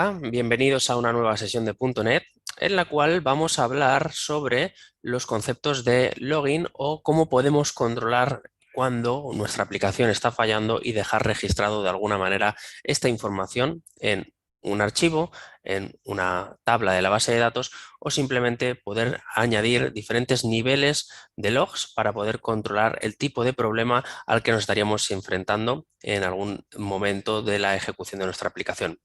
Hola, bienvenidos a una nueva sesión de .NET en la cual vamos a hablar sobre los conceptos de login o cómo podemos controlar cuando nuestra aplicación está fallando y dejar registrado de alguna manera esta información en un archivo, en una tabla de la base de datos o simplemente poder añadir diferentes niveles de logs para poder controlar el tipo de problema al que nos estaríamos enfrentando en algún momento de la ejecución de nuestra aplicación.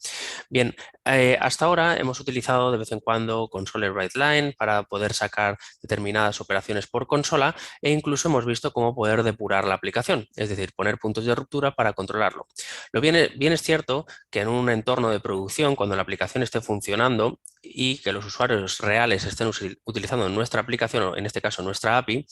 Bien, hasta ahora hemos utilizado de vez en cuando controller write line para poder sacar determinadas operaciones por consola e incluso hemos visto cómo poder depurar la aplicación, es decir, poner puntos de ruptura para controlarlo. Bien es cierto que en un entorno de producción, cuando la aplicación esté funcionando y que los usuarios reales estén utilizando nuestra aplicación, o en este caso nuestra API,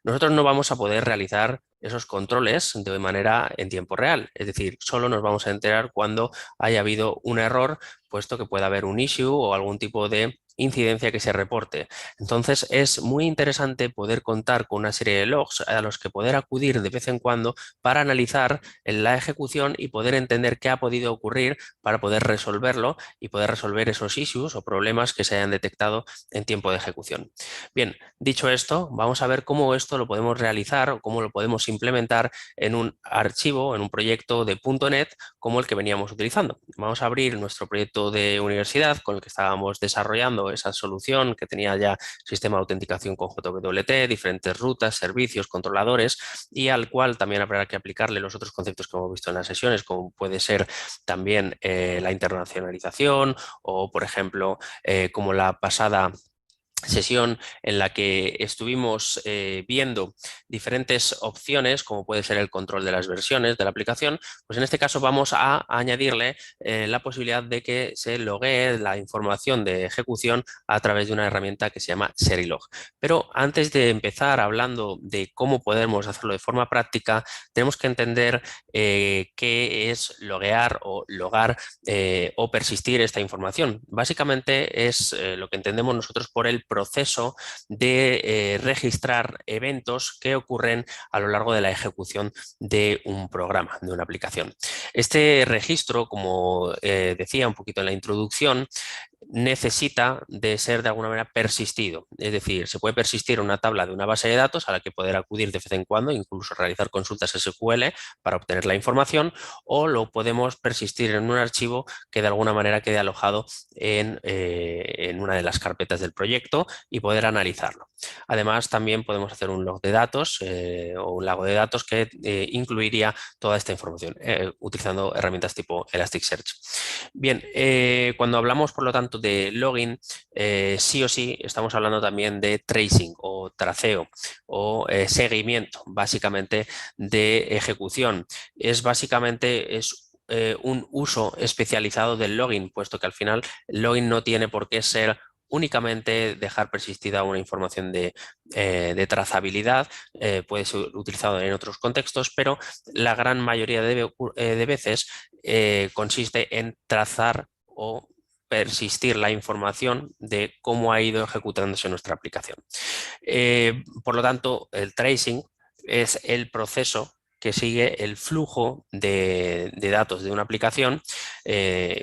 nosotros no vamos a poder realizar esos controles de manera en tiempo real. Es decir, solo nos vamos a enterar cuando haya habido un error, puesto que pueda haber un issue o algún tipo de incidencia que se reporte. Entonces, es muy interesante poder contar con una serie de logs a los que poder acudir de vez en cuando para analizar la ejecución y poder entender qué ha podido ocurrir para poder resolverlo y poder resolver esos issues o problemas que se hayan detectado en tiempo de ejecución. Bien, dicho esto, vamos a ver cómo esto lo podemos realizar o cómo lo podemos implementar en un archivo, en un proyecto de .NET como el que veníamos utilizando. Vamos a abrir nuestro proyecto de universidad con el que estábamos desarrollando esa solución que tenía ya sistema de autenticación con JWT, diferentes rutas, servicios, controladores y al cual también habrá que aplicarle los otros conceptos que hemos visto en las sesiones, como puede ser también la internacionalización o, por ejemplo, como la pasada sesión en la que estuvimos viendo diferentes opciones, como puede ser el control de las versiones de la aplicación, pues en este caso vamos a añadirle la posibilidad de que se loguee la información de ejecución a través de una herramienta que se llama Serilog. Pero antes de empezar hablando de cómo podemos hacerlo de forma práctica, tenemos que entender qué es loguear o logar o persistir esta información. Básicamente es lo que entendemos nosotros por el proceso de registrar eventos que ocurren a lo largo de la ejecución de un programa, de una aplicación. Este registro, como decía un poquito en la introducción, necesita de ser de alguna manera persistido. Es decir, se puede persistir una tabla de una base de datos a la que poder acudir de vez en cuando, incluso realizar consultas SQL para obtener la información, o lo podemos persistir en un archivo que de alguna manera quede alojado en una de las carpetas del proyecto y poder analizarlo. Además, también podemos hacer un log de datos o un lago de datos que incluiría toda esta información utilizando herramientas tipo Elasticsearch. Bien, cuando hablamos, por lo tanto, de login, sí o sí estamos hablando también de tracing o traceo o seguimiento, básicamente, de ejecución. Es un uso especializado del login, puesto que al final el login no tiene por qué ser únicamente dejar persistida una información de trazabilidad, puede ser utilizado en otros contextos, pero la gran mayoría de veces consiste en trazar o persistir la información de cómo ha ido ejecutándose nuestra aplicación. Por lo tanto, el tracing es el proceso que sigue el flujo de datos de una aplicación,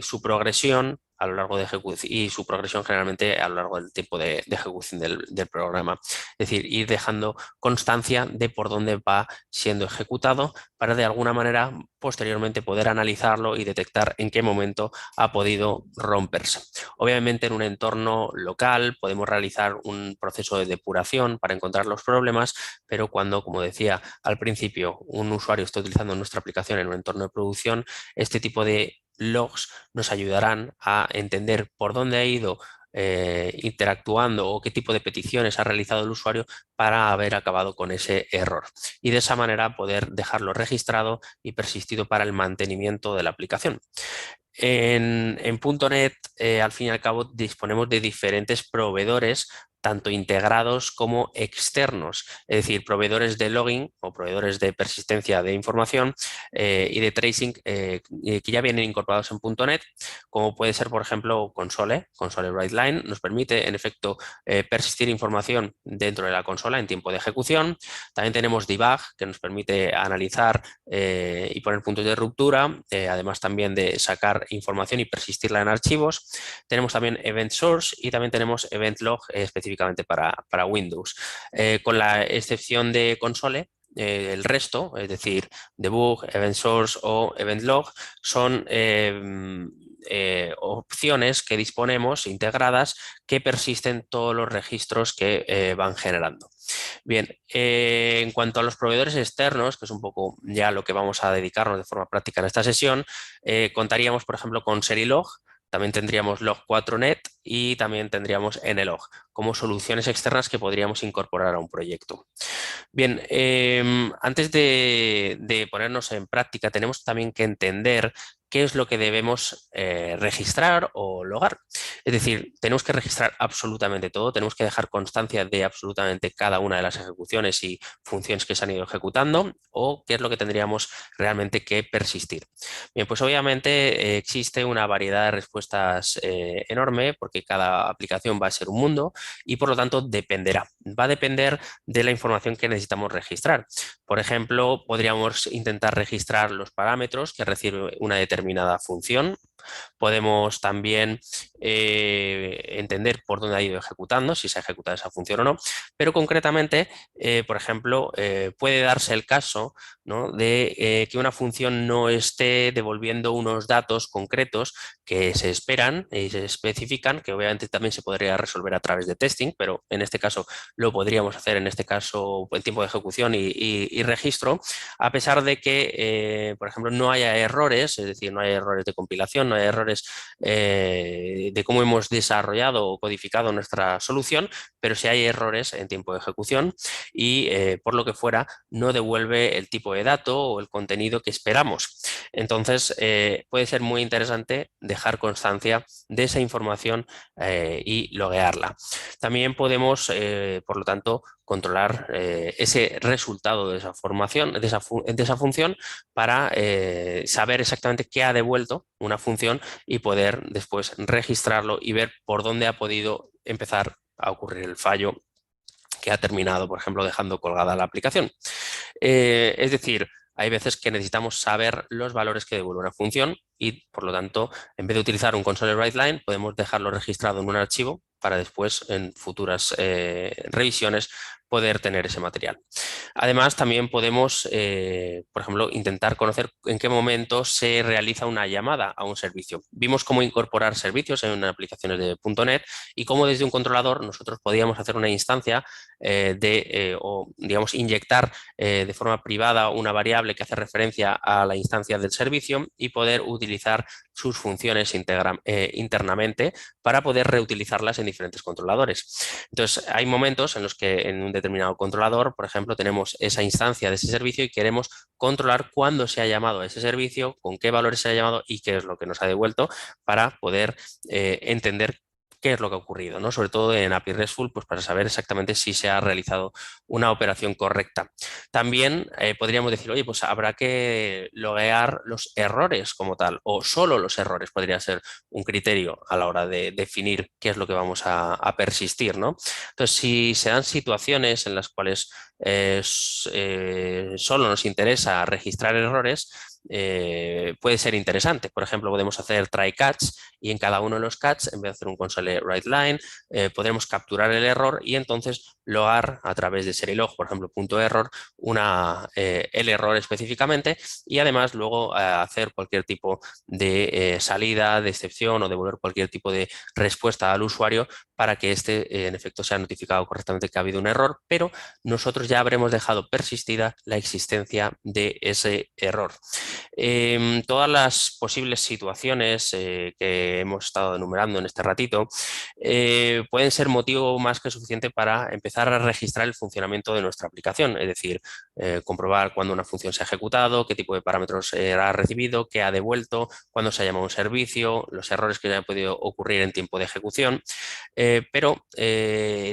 su progresión a lo largo de ejecución y su progresión generalmente a lo largo del tiempo de ejecución del programa. Es decir, ir dejando constancia de por dónde va siendo ejecutado para de alguna manera posteriormente poder analizarlo y detectar en qué momento ha podido romperse. Obviamente en un entorno local podemos realizar un proceso de depuración para encontrar los problemas, pero cuando, como decía al principio, un usuario está utilizando nuestra aplicación en un entorno de producción, este tipo de logs nos ayudarán a entender por dónde ha ido interactuando o qué tipo de peticiones ha realizado el usuario para haber acabado con ese error y de esa manera poder dejarlo registrado y persistido para el mantenimiento de la aplicación. En .NET, al fin y al cabo, disponemos de diferentes proveedores tanto integrados como externos, es decir, proveedores de logging o proveedores de persistencia de información y de tracing que ya vienen incorporados en .NET, como puede ser, por ejemplo, Console WriteLine, nos permite, en efecto, persistir información dentro de la consola en tiempo de ejecución. También tenemos Debug, que nos permite analizar y poner puntos de ruptura, además también de sacar información y persistirla en archivos. Tenemos también Event Source y también tenemos Event Log específicamente para Windows. Con la excepción de Console, el resto, es decir, Debug, Event Source o Event Log, son opciones que disponemos integradas que persisten todos los registros que van generando. Bien, en cuanto a los proveedores externos, que es un poco ya lo que vamos a dedicarnos de forma práctica en esta sesión, contaríamos, por ejemplo, con Serilog. También tendríamos Log4net y también tendríamos Nlog como soluciones externas que podríamos incorporar a un proyecto. Bien, antes de ponernos en práctica, tenemos también que entender qué es lo que debemos registrar o logar. Es decir, tenemos que registrar absolutamente todo, tenemos que dejar constancia de absolutamente cada una de las ejecuciones y funciones que se han ido ejecutando, o qué es lo que tendríamos realmente que persistir. Bien, pues obviamente existe una variedad de respuestas enorme, porque cada aplicación va a ser un mundo y por lo tanto dependerá. Va a depender de la información que necesitamos registrar. Por ejemplo, podríamos intentar registrar los parámetros que recibe una determinada función. Podemos también entender por dónde ha ido ejecutando, si se ha ejecutado esa función o no, pero concretamente, por ejemplo, puede darse el caso, ¿no?, de que una función no esté devolviendo unos datos concretos que se esperan y se especifican, que obviamente también se podría resolver a través de testing, pero en este caso lo podríamos hacer en este caso en tiempo de ejecución y registro, a pesar de que, por ejemplo, no haya errores, es decir, no hay errores de compilación, no hay errores de cómo hemos desarrollado o codificado nuestra solución, pero sí hay errores en tiempo de ejecución y por lo que fuera no devuelve el tipo de dato o el contenido que esperamos. Entonces puede ser muy interesante dejar constancia de esa información y loguearla. También podemos, por lo tanto, controlar ese resultado de esa formación, de esa función, para saber exactamente qué ha devuelto una función y poder después registrarlo y ver por dónde ha podido empezar a ocurrir el fallo que ha terminado, por ejemplo, dejando colgada la aplicación. Es decir, hay veces que necesitamos saber los valores que devuelve una función y, por lo tanto, en vez de utilizar un console write-line, podemos dejarlo registrado en un archivo para después, en futuras revisiones, poder tener ese material. Además, también podemos, por ejemplo, intentar conocer en qué momento se realiza una llamada a un servicio. Vimos cómo incorporar servicios en aplicaciones de .NET y cómo desde un controlador nosotros podíamos hacer una instancia o, digamos, inyectar de forma privada una variable que hace referencia a la instancia del servicio y poder utilizar sus funciones internamente para poder reutilizarlas en diferentes controladores. Entonces, hay momentos en los que en un determinado controlador, por ejemplo, tenemos esa instancia de ese servicio y queremos controlar cuándo se ha llamado a ese servicio, con qué valores se ha llamado y qué es lo que nos ha devuelto para poder entender qué es lo que ha ocurrido, ¿no? Sobre todo en API RESTful, pues para saber exactamente si se ha realizado una operación correcta. También podríamos decir, oye, pues habrá que loguear los errores como tal, o solo los errores podría ser un criterio a la hora de definir qué es lo que vamos a persistir, ¿no? Entonces, si se dan situaciones en las cuales solo nos interesa registrar errores, puede ser interesante. Por ejemplo, podemos hacer try catch y en cada uno de los catch, en vez de hacer un console write-line, podremos capturar el error y entonces logar a través de Serilog, por ejemplo, .error, el error específicamente y además luego hacer cualquier tipo de salida, de excepción o devolver cualquier tipo de respuesta al usuario para que éste, en efecto, sea notificado correctamente que ha habido un error, pero nosotros ya habremos dejado persistida la existencia de ese error. Todas las posibles situaciones que hemos estado enumerando en este ratito pueden ser motivo más que suficiente para empezar a registrar el funcionamiento de nuestra aplicación, es decir, comprobar cuándo una función se ha ejecutado, qué tipo de parámetros ha recibido, qué ha devuelto, cuándo se ha llamado un servicio, los errores que hayan podido ocurrir en tiempo de ejecución, pero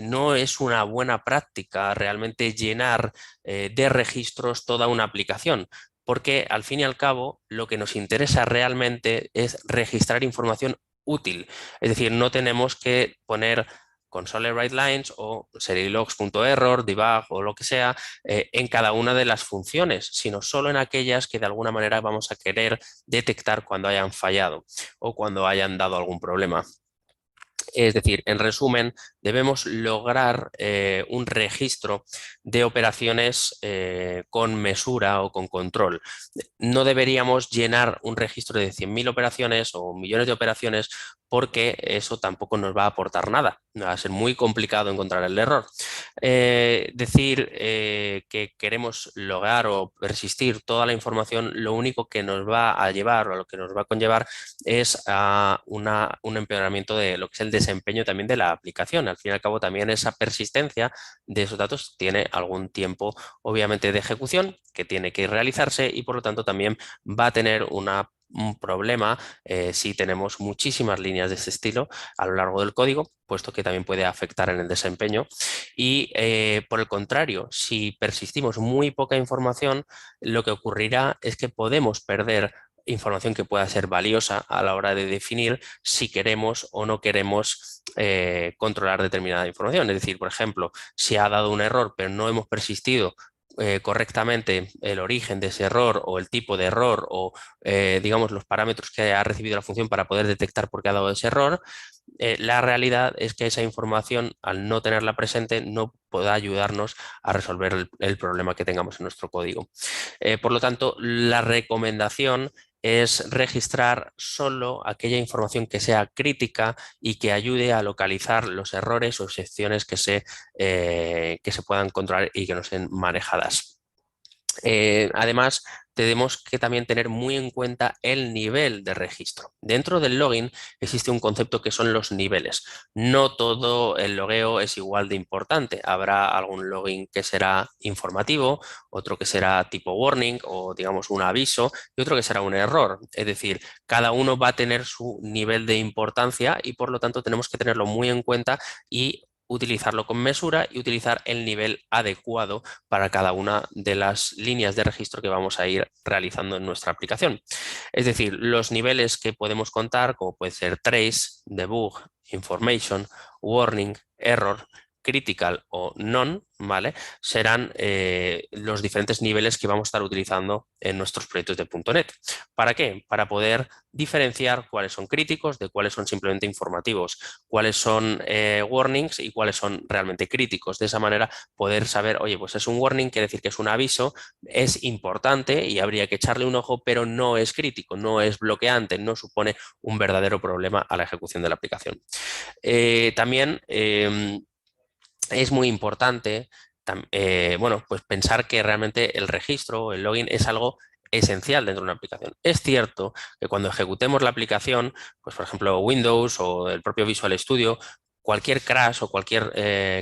no es una buena práctica realmente llenar de registros toda una aplicación, porque al fin y al cabo lo que nos interesa realmente es registrar información útil. Es decir, no tenemos que poner console write lines o serialogs.error, debug o lo que sea en cada una de las funciones, sino solo en aquellas que de alguna manera vamos a querer detectar cuando hayan fallado o cuando hayan dado algún problema. Es decir, en resumen, debemos lograr un registro de operaciones con mesura o con control. No deberíamos llenar un registro de 100.000 operaciones o millones de operaciones porque eso tampoco nos va a aportar nada. Va a ser muy complicado encontrar el error. Decir que queremos lograr o persistir toda la información, lo único que nos va a llevar o a lo que nos va a conllevar es a un empeoramiento de lo que es el desempeño también de la aplicación. Al fin y al cabo, también esa persistencia de esos datos tiene algún tiempo, obviamente, de ejecución que tiene que realizarse y por lo tanto también va a tener un problema si tenemos muchísimas líneas de este estilo a lo largo del código, puesto que también puede afectar en el desempeño. Y por el contrario, si persistimos muy poca información, lo que ocurrirá es que podemos perder información que pueda ser valiosa a la hora de definir si queremos o no queremos controlar determinada información. Es decir, por ejemplo, si ha dado un error pero no hemos persistido correctamente el origen de ese error o el tipo de error o digamos los parámetros que ha recibido la función para poder detectar por qué ha dado ese error, la realidad es que esa información, al no tenerla presente, no pueda ayudarnos a resolver el problema que tengamos en nuestro código. Por lo tanto, la recomendación es registrar solo aquella información que sea crítica y que ayude a localizar los errores o excepciones que se puedan controlar y que no sean manejadas. Además, tenemos que también tener muy en cuenta el nivel de registro. Dentro del login existe un concepto que son los niveles. No todo el logueo es igual de importante. Habrá algún login que será informativo, otro que será tipo warning o digamos un aviso y otro que será un error. Es decir, cada uno va a tener su nivel de importancia y por lo tanto tenemos que tenerlo muy en cuenta y utilizarlo con mesura y utilizar el nivel adecuado para cada una de las líneas de registro que vamos a ir realizando en nuestra aplicación. Es decir, los niveles que podemos contar, como puede ser trace, debug, information, warning, error, critical o none, ¿vale? Serán los diferentes niveles que vamos a estar utilizando en nuestros proyectos de .NET. ¿Para qué? Para poder diferenciar cuáles son críticos de cuáles son simplemente informativos, cuáles son warnings y cuáles son realmente críticos. De esa manera poder saber, oye, pues es un warning, quiere decir que es un aviso, es importante y habría que echarle un ojo, pero no es crítico, no es bloqueante, no supone un verdadero problema a la ejecución de la aplicación. También es muy importante bueno, pues pensar que realmente el registro, el login, es algo esencial dentro de una aplicación. Es cierto que cuando ejecutemos la aplicación, pues por ejemplo Windows o el propio Visual Studio, cualquier crash o cualquier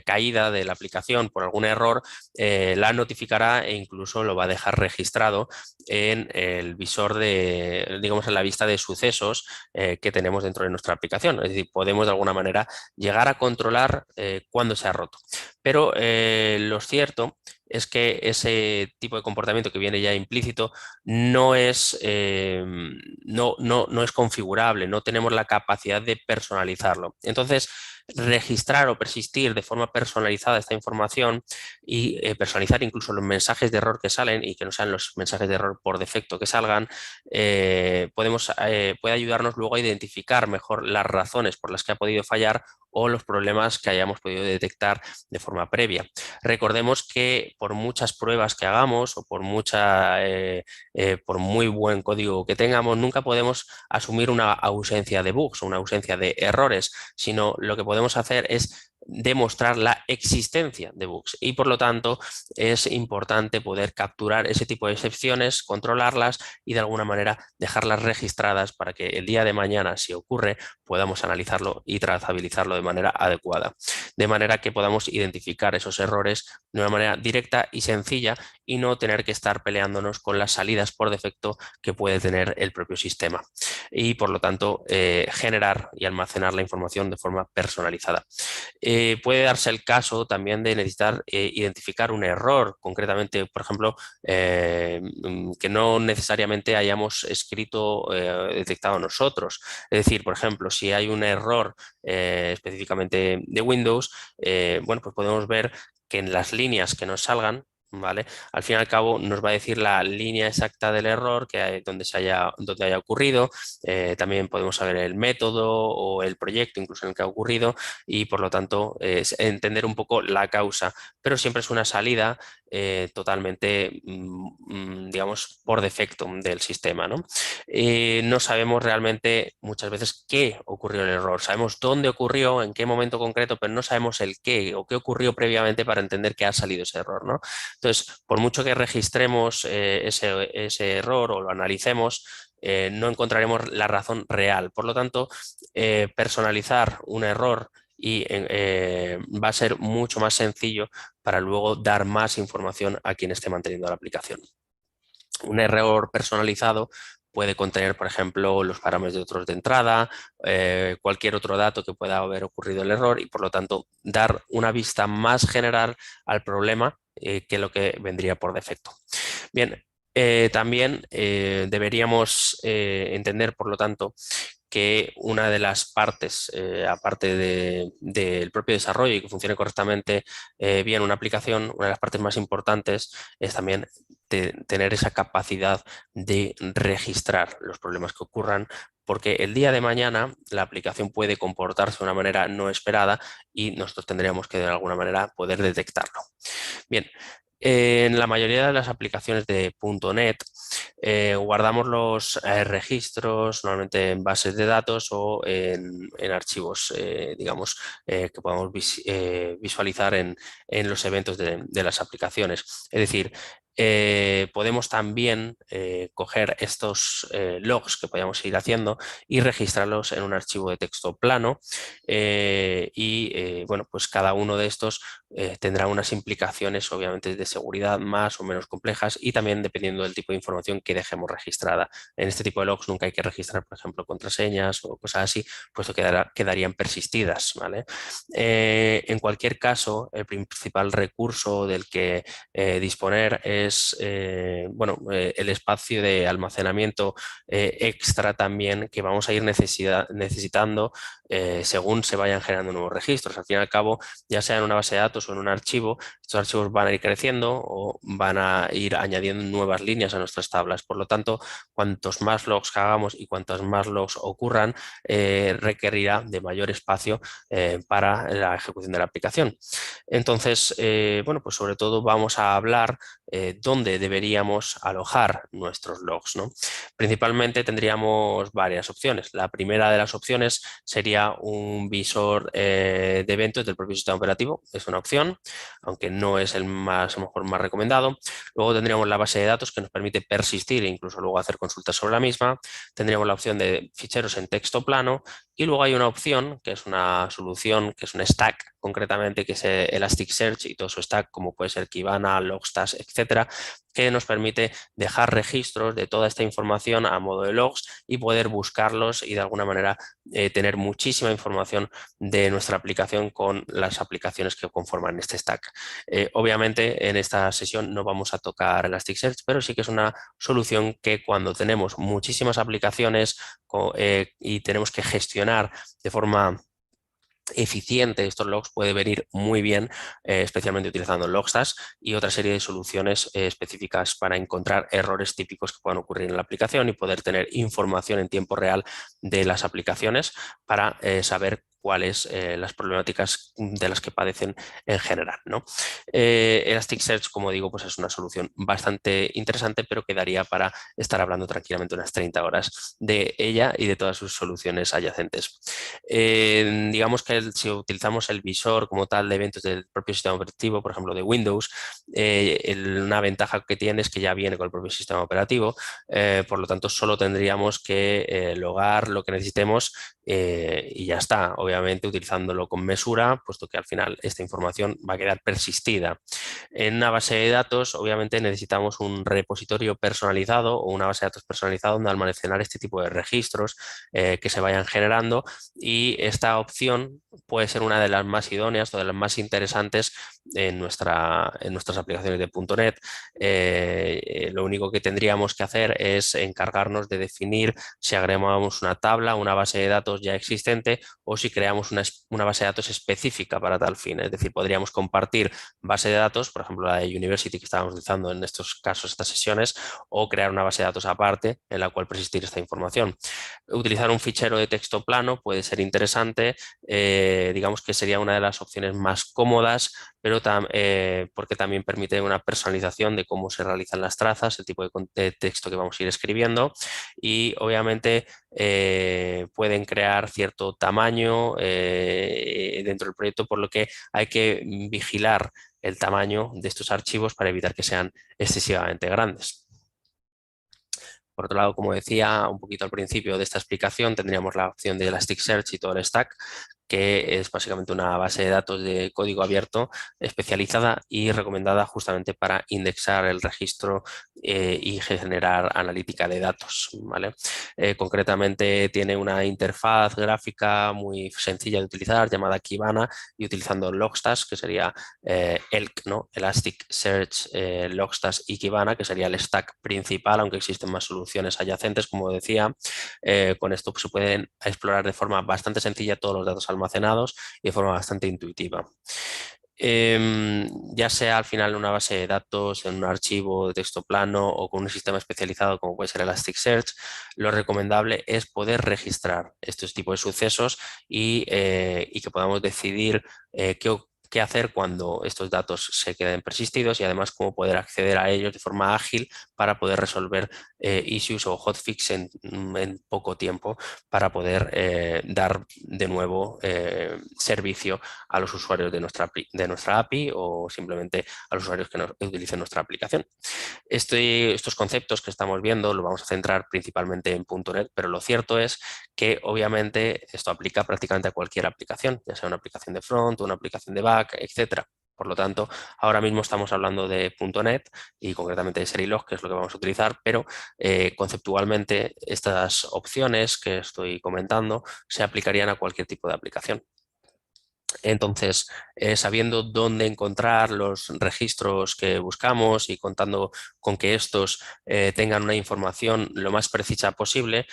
caída de la aplicación por algún error la notificará e incluso lo va a dejar registrado en el visor de, digamos, en la vista de sucesos que tenemos dentro de nuestra aplicación. Es decir, podemos de alguna manera llegar a controlar cuándo se ha roto. Pero lo cierto es que ese tipo de comportamiento que viene ya implícito no es, no es configurable, no tenemos la capacidad de personalizarlo. Entonces, registrar o persistir de forma personalizada esta información y personalizar incluso los mensajes de error que salen y que no sean los mensajes de error por defecto que salgan, puede ayudarnos luego a identificar mejor las razones por las que ha podido fallar o los problemas que hayamos podido detectar de forma previa. Recordemos que por muchas pruebas que hagamos o por muy buen código que tengamos, nunca podemos asumir una ausencia de bugs o una ausencia de errores, sino lo que podemos hacer es demostrar la existencia de bugs y por lo tanto es importante poder capturar ese tipo de excepciones, controlarlas y de alguna manera dejarlas registradas para que el día de mañana, si ocurre, podamos analizarlo y trazabilizarlo de manera adecuada, de manera que podamos identificar esos errores de una manera directa y sencilla y no tener que estar peleándonos con las salidas por defecto que puede tener el propio sistema y por lo tanto generar y almacenar la información de forma personalizada. Puede darse el caso también de necesitar identificar un error, concretamente, por ejemplo, que no necesariamente hayamos escrito, detectado nosotros. Es decir, por ejemplo, si hay un error específicamente de Windows, bueno, pues podemos ver que en las líneas que nos salgan, ¿vale? Al fin y al cabo nos va a decir la línea exacta del error donde haya ocurrido. También podemos saber el método o el proyecto incluso en el que ha ocurrido y por lo tanto es entender un poco la causa, pero siempre es una salida totalmente, digamos, por defecto del sistema, ¿no? No sabemos realmente muchas veces qué ocurrió el error. Sabemos dónde ocurrió, en qué momento concreto, pero no sabemos el qué o qué ocurrió previamente para entender que ha salido ese error, ¿no? Entonces, por mucho que registremos ese error o lo analicemos, no encontraremos la razón real. Por lo tanto, personalizar un error va a ser mucho más sencillo para luego dar más información a quien esté manteniendo la aplicación. Un error personalizado puede contener, por ejemplo, los parámetros de entrada, cualquier otro dato que pueda haber ocurrido el error y, por lo tanto, dar una vista más general al problema que lo que vendría por defecto. Bien, también deberíamos entender, por lo tanto, que una de las partes, aparte del propio desarrollo y que funcione correctamente bien una aplicación, una de las partes más importantes es también tener esa capacidad de registrar los problemas que ocurran, porque el día de mañana la aplicación puede comportarse de una manera no esperada y nosotros tendríamos que de alguna manera poder detectarlo. Bien, en la mayoría de las aplicaciones de .NET guardamos los registros normalmente en bases de datos o en archivos, digamos, que podamos visualizar en los eventos de las aplicaciones. Es decir, podemos también coger estos logs que podamos ir haciendo y registrarlos en un archivo de texto plano bueno, pues cada uno de estos tendrá unas implicaciones obviamente de seguridad más o menos complejas y también dependiendo del tipo de información que dejemos registrada. En este tipo de logs nunca hay que registrar, por ejemplo, contraseñas o cosas así, puesto que quedarían persistidas, ¿vale? En cualquier caso, el principal recurso del que disponer es bueno, el espacio de almacenamiento extra también que vamos a ir necesitando según se vayan generando nuevos registros. Al fin y al cabo, ya sea en una base de datos o en un archivo, estos archivos van a ir creciendo o van a ir añadiendo nuevas líneas a nuestras tablas. Por lo tanto, cuantos más logs que hagamos y cuantos más logs ocurran, requerirá de mayor espacio para la ejecución de la aplicación. Entonces, bueno, pues sobre todo vamos a hablar dónde deberíamos alojar nuestros logs, ¿no? Principalmente tendríamos varias opciones. La primera de las opciones sería un visor de eventos del propio sistema operativo. Es una opción, aunque no es el más, a lo mejor más recomendado. Luego tendríamos la base de datos que nos permite persistir e incluso luego hacer consultas sobre la misma. Tendríamos la opción de ficheros en texto plano y luego hay una opción que es una solución, que es un stack concretamente, que es Elasticsearch y todo su stack, como puede ser Kibana, Logstash, etcétera, que nos permite dejar registros de toda esta información a modo de logs y poder buscarlos y de alguna manera tener muchísima información de nuestra aplicación con las aplicaciones que conforman este stack. Obviamente en esta sesión no vamos a tocar Elasticsearch, pero sí que es una solución que cuando tenemos muchísimas aplicaciones y tenemos que gestionar de forma eficiente de estos logs puede venir muy bien, especialmente utilizando Logstash y otra serie de soluciones específicas para encontrar errores típicos que puedan ocurrir en la aplicación y poder tener información en tiempo real de las aplicaciones para saber cuáles las problemáticas de las que padecen en general, ¿no? Elasticsearch, como digo, pues es una solución bastante interesante, pero quedaría para estar hablando tranquilamente unas 30 horas de ella y de todas sus soluciones adyacentes. Digamos que si utilizamos el visor como tal de eventos del propio sistema operativo, por ejemplo de Windows, una ventaja que tiene es que ya viene con el propio sistema operativo, por lo tanto solo tendríamos que logar lo que necesitemos y ya está, obviamente utilizándolo con mesura, puesto que al final esta información va a quedar persistida. En una base de datos, obviamente necesitamos un repositorio personalizado o una base de datos personalizada donde almacenar este tipo de registros que se vayan generando, y esta opción puede ser una de las más idóneas o de las más interesantes en nuestras aplicaciones de .NET. Lo único que tendríamos que hacer es encargarnos de definir si agregamos una tabla, una base de datos ya existente o si creamos una base de datos específica para tal fin. Es decir, podríamos compartir base de datos, por ejemplo la de University que estábamos utilizando en estos casos, estas sesiones, o crear una base de datos aparte en la cual persistir esta información. Utilizar un fichero de texto plano puede ser interesante, digamos que sería una de las opciones más cómodas, pero porque también permite una personalización de cómo se realizan las trazas, el tipo de texto que vamos a ir escribiendo, y obviamente pueden crear cierto tamaño dentro del proyecto, por lo que hay que vigilar el tamaño de estos archivos para evitar que sean excesivamente grandes. Por otro lado, como decía un poquito al principio de esta explicación, tendríamos la opción de Elasticsearch y todo el stack, que es básicamente una base de datos de código abierto especializada y recomendada justamente para indexar el registro y generar analítica de datos, ¿vale? Concretamente tiene una interfaz gráfica muy sencilla de utilizar llamada Kibana, y utilizando Logstash, que sería ELK, ¿no? Elasticsearch, Logstash y Kibana, que sería el stack principal, aunque existen más soluciones adyacentes, como decía. Con esto pues, se pueden explorar de forma bastante sencilla todos los datos almacenados y de forma bastante intuitiva. Ya sea al final en una base de datos, en un archivo de texto plano o con un sistema especializado como puede ser Elasticsearch, lo recomendable es poder registrar estos tipos de sucesos y que podamos decidir qué hacer cuando estos datos se queden persistidos, y además cómo poder acceder a ellos de forma ágil para poder resolver issues o hotfix en poco tiempo, para poder dar de nuevo servicio a los usuarios de nuestra API o simplemente a los usuarios que utilicen nuestra aplicación. Estos conceptos que estamos viendo los vamos a centrar principalmente en .NET, pero lo cierto es que obviamente esto aplica prácticamente a cualquier aplicación, ya sea una aplicación de front, una aplicación de back, etcétera. Por lo tanto, ahora mismo estamos hablando de .NET y concretamente de Serilog, que es lo que vamos a utilizar, pero conceptualmente estas opciones que estoy comentando se aplicarían a cualquier tipo de aplicación. Entonces, sabiendo dónde encontrar los registros que buscamos y contando con que estos tengan una información lo más precisa posible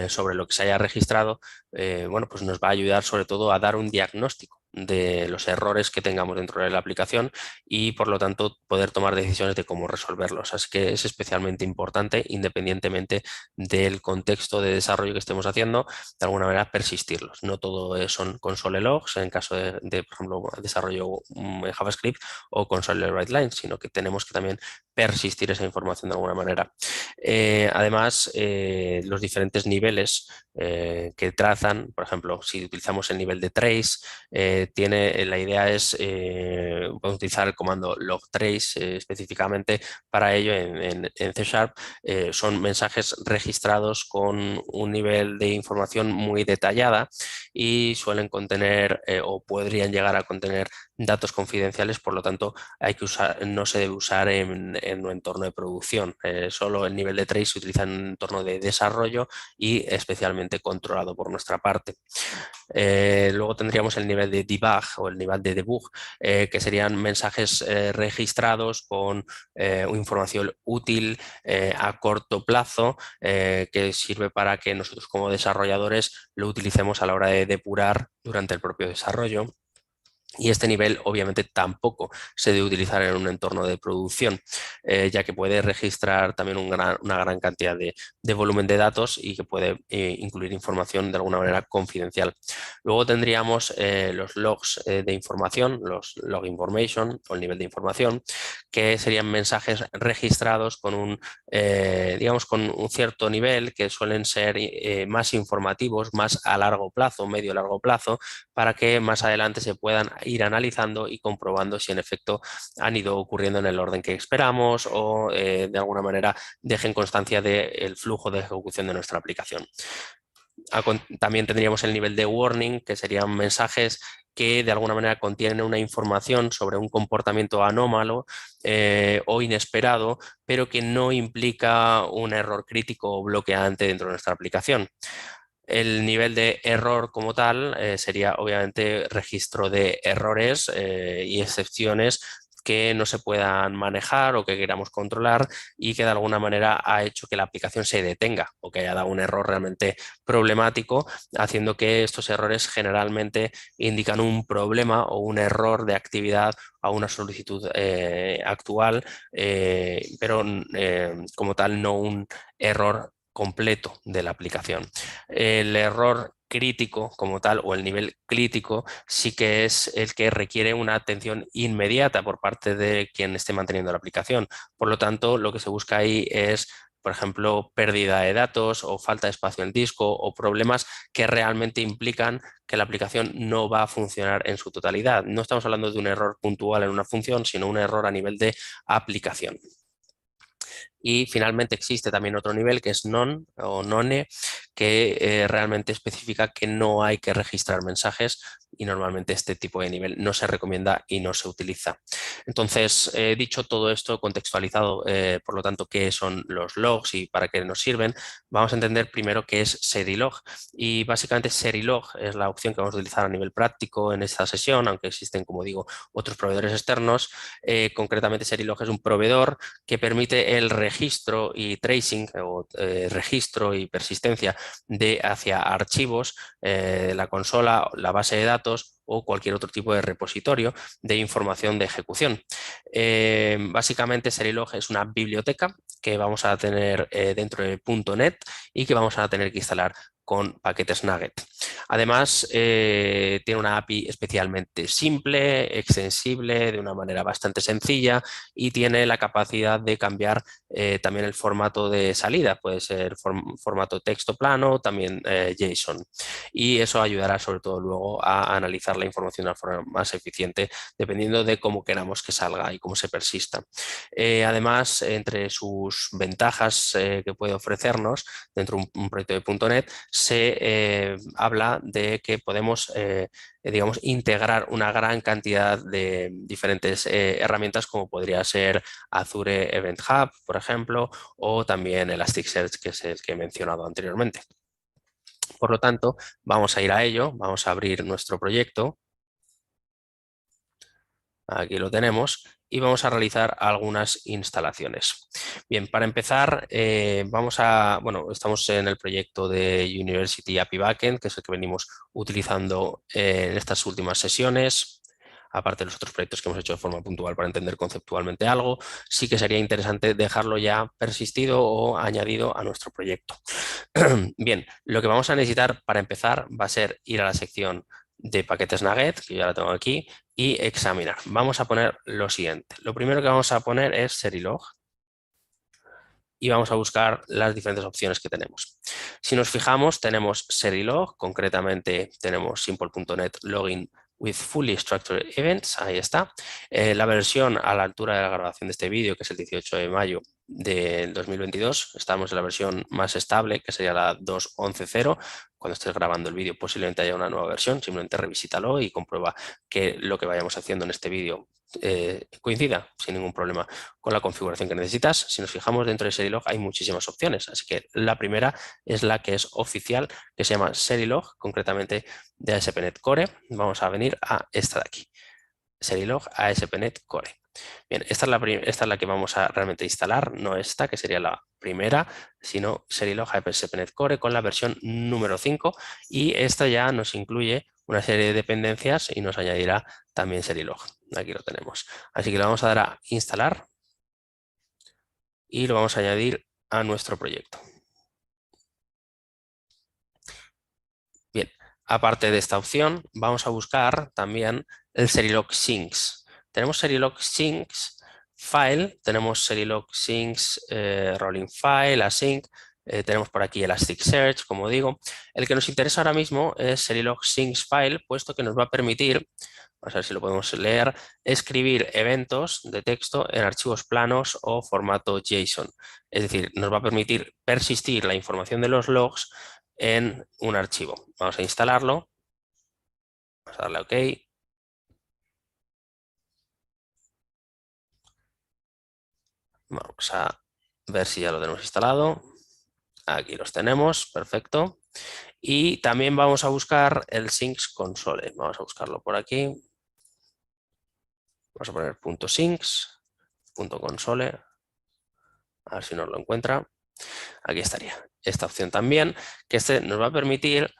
sobre lo que se haya registrado, bueno, pues nos va a ayudar sobre todo a dar un diagnóstico de los errores que tengamos dentro de la aplicación y por lo tanto poder tomar decisiones de cómo resolverlos. Así que es especialmente importante, independientemente del contexto de desarrollo que estemos haciendo, de alguna manera persistirlos. No todo son console logs en caso por ejemplo, desarrollo en JavaScript o console write lines, sino que tenemos que también persistir esa información de alguna manera. Además, los diferentes niveles que trazan, por ejemplo, si utilizamos el nivel de trace, la idea es podemos utilizar el comando logtrace específicamente para ello en C#. Son mensajes registrados con un nivel de información muy detallada y suelen contener o podrían llegar a contener datos confidenciales, por lo tanto no se debe usar en un entorno de producción. Solo el nivel de trace se utiliza en un entorno de desarrollo y especialmente controlado por nuestra parte. Luego tendríamos el nivel de debug o el nivel de debug, que serían mensajes registrados con información útil a corto plazo, que sirve para que nosotros como desarrolladores lo utilicemos a la hora de depurar durante el propio desarrollo. Y este nivel obviamente tampoco se debe utilizar en un entorno de producción, ya que puede registrar también una gran cantidad de volumen de datos y que puede incluir información de alguna manera confidencial. Luego tendríamos los logs de información, los log information o el nivel de información, que serían mensajes registrados con digamos, con un cierto nivel, que suelen ser más informativos, más a largo plazo, medio largo plazo, para que más adelante se puedan ir analizando y comprobando si en efecto han ido ocurriendo en el orden que esperamos o de alguna manera dejen constancia del flujo de ejecución de nuestra aplicación. También tendríamos el nivel de warning, que serían mensajes que de alguna manera contienen una información sobre un comportamiento anómalo o inesperado, pero que no implica un error crítico o bloqueante dentro de nuestra aplicación. El nivel de error como tal sería obviamente registro de errores y excepciones que no se puedan manejar o que queramos controlar y que de alguna manera ha hecho que la aplicación se detenga o que haya dado un error realmente problemático, haciendo que estos errores generalmente indican un problema o un error de actividad a una solicitud actual, pero como tal no un error completo de la aplicación. El error crítico como tal o el nivel crítico sí que es el que requiere una atención inmediata por parte de quien esté manteniendo la aplicación. Por lo tanto, lo que se busca ahí es, por ejemplo, pérdida de datos o falta de espacio en el disco o problemas que realmente implican que la aplicación no va a funcionar en su totalidad. No estamos hablando de un error puntual en una función, sino un error a nivel de aplicación. Y finalmente existe también otro nivel que es non o none, que realmente especifica que no hay que registrar mensajes y normalmente este tipo de nivel no se recomienda y no se utiliza. Entonces, dicho todo esto, contextualizado, por lo tanto, qué son los logs y para qué nos sirven, vamos a entender primero qué es Serilog. Y básicamente Serilog es la opción que vamos a utilizar a nivel práctico en esta sesión, aunque existen, como digo, otros proveedores externos. Concretamente, Serilog es un proveedor que permite el registro y tracing o registro y persistencia hacia archivos, la consola, la base de datos o cualquier otro tipo de repositorio de información de ejecución. Básicamente Serilog es una biblioteca que vamos a tener dentro de .NET y que vamos a tener que instalar con paquetes Nugget. Además, tiene una API especialmente simple, extensible, de una manera bastante sencilla y tiene la capacidad de cambiar también el formato de salida. Puede ser formato texto plano, también JSON. Y eso ayudará sobre todo luego a analizar la información de una forma más eficiente dependiendo de cómo queramos que salga y cómo se persista. Además, entre sus ventajas que puede ofrecernos dentro de un proyecto de .NET, se habla de que podemos digamos, integrar una gran cantidad de diferentes herramientas como podría ser Azure Event Hub, por ejemplo, o también Elasticsearch, que es el que he mencionado anteriormente. Por lo tanto, vamos a ir a ello, vamos a abrir nuestro proyecto. Aquí lo tenemos y vamos a realizar algunas instalaciones. Bien, para empezar, estamos en el proyecto de University API Backend, que es el que venimos utilizando en estas últimas sesiones. Aparte de los otros proyectos que hemos hecho de forma puntual para entender conceptualmente algo, sí que sería interesante dejarlo ya persistido o añadido a nuestro proyecto. Bien, lo que vamos a necesitar para empezar va a ser ir a la sección de paquetes Nugget, que ya la tengo aquí, y examinar. Vamos a poner lo siguiente. Lo primero que vamos a poner es Serilog y vamos a buscar las diferentes opciones que tenemos. Si nos fijamos, tenemos Serilog, concretamente tenemos simple.net login with fully structured events, ahí está. La versión a la altura de la grabación de este vídeo, que es el 18 de mayo, del 2022. Estamos en la versión más estable, que sería la 2.11.0. Cuando estés grabando el vídeo posiblemente haya una nueva versión, simplemente revísitalo y comprueba que lo que vayamos haciendo en este vídeo coincida sin ningún problema con la configuración que necesitas. Si nos fijamos dentro de Serilog hay muchísimas opciones, así que la primera es la que es oficial, que se llama Serilog, concretamente de ASP.NET Core. Vamos a venir a esta de aquí, Serilog ASP.NET Core. Bien, esta es la que vamos a realmente instalar, no esta, que sería la primera, sino Serilog ASP.NET Core con la versión número 5, y esta ya nos incluye una serie de dependencias y nos añadirá también Serilog. Aquí lo tenemos. Así que le vamos a dar a instalar y lo vamos a añadir a nuestro proyecto. Bien, aparte de esta opción, vamos a buscar también el Serilog Syncs. Tenemos Serilog Syncs File, tenemos Serilog Syncs Rolling File, Async, tenemos por aquí Elasticsearch, como digo. El que nos interesa ahora mismo es Serilog Syncs File, puesto que nos va a permitir, vamos a ver si lo podemos leer, escribir eventos de texto en archivos planos o formato JSON. Es decir, nos va a permitir persistir la información de los logs en un archivo. Vamos a instalarlo. Vamos a darle a OK. Vamos a ver si ya lo tenemos instalado. Aquí los tenemos, perfecto. Y también vamos a buscar el Syncs Console. Vamos a buscarlo por aquí. Vamos a poner .syncs, .console. A ver si nos lo encuentra. Aquí estaría. Esta opción también, que nos va a permitir